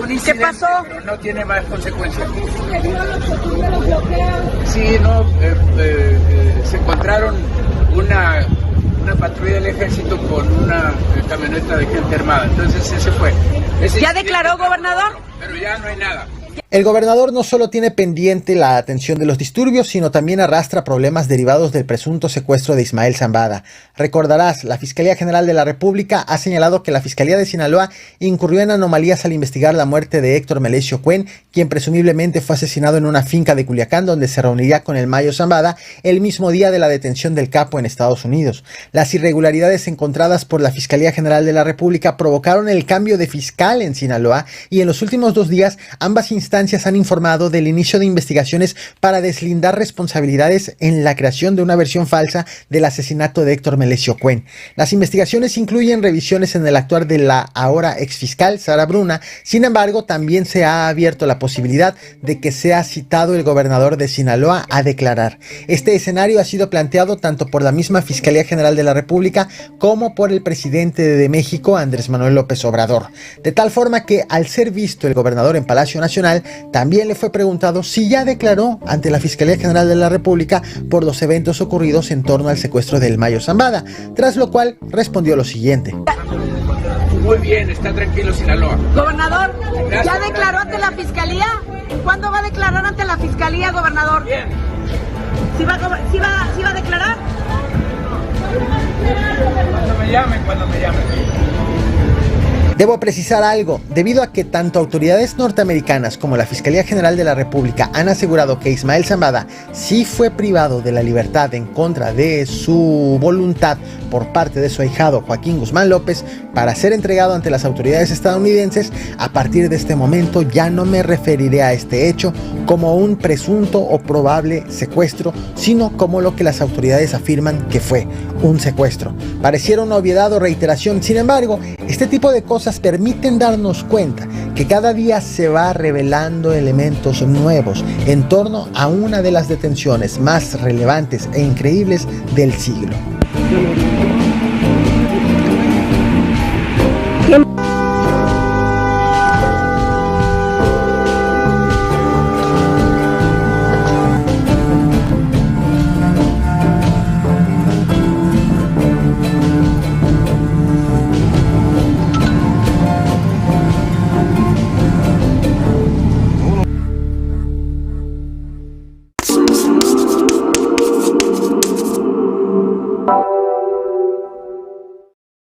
un incidente, ¿Qué pasó? pero no tiene más consecuencias. Sí, no, se encontraron una patrulla del ejército con una camioneta de gente armada, entonces ese fue. ¿Ya declaró, gobernador? Pero ya no hay nada. El gobernador no solo tiene pendiente la atención de los disturbios, sino también arrastra problemas derivados del presunto secuestro de Ismael Zambada. Recordarás, la Fiscalía General de la República ha señalado que la Fiscalía de Sinaloa incurrió en anomalías al investigar la muerte de Héctor Melesio Cuen, quien presumiblemente fue asesinado en una finca de Culiacán donde se reuniría con el Mayo Zambada el mismo día de la detención del capo en Estados Unidos. Las irregularidades encontradas por la Fiscalía General de la República provocaron el cambio de fiscal en Sinaloa y en los últimos 2 días ambas instancias han informado del inicio de investigaciones para deslindar responsabilidades en la creación de una versión falsa del asesinato de Héctor Melesio Cuen. Las investigaciones incluyen revisiones en el actuar de la ahora exfiscal Sara Bruna. Sin embargo, también se ha abierto la posibilidad de que sea citado el gobernador de Sinaloa a declarar. Este escenario ha sido planteado tanto por la misma Fiscalía General de la República como por el presidente de México, Andrés Manuel López Obrador. De tal forma que, al ser visto el gobernador en Palacio Nacional, también le fue preguntado si ya declaró ante la Fiscalía General de la República por los eventos ocurridos en torno al secuestro del Mayo Zambada, tras lo cual respondió lo siguiente. Muy bien, está tranquilo Sinaloa. Gobernador, ¿ya declaró ante la Fiscalía? ¿Cuándo va a declarar ante la Fiscalía, gobernador? Bien. ¿Sí va a declarar? Cuando me llamen. Debo precisar algo, debido a que tanto autoridades norteamericanas como la Fiscalía General de la República han asegurado que Ismael Zambada sí fue privado de la libertad en contra de su voluntad por parte de su ahijado Joaquín Guzmán López para ser entregado ante las autoridades estadounidenses. A partir de este momento ya no me referiré a este hecho como un presunto o probable secuestro, sino como lo que las autoridades afirman que fue un secuestro. Pareciera una obviedad o reiteración, sin embargo, este tipo de cosas permiten darnos cuenta que cada día se va revelando elementos nuevos en torno a una de las detenciones más relevantes e increíbles del siglo.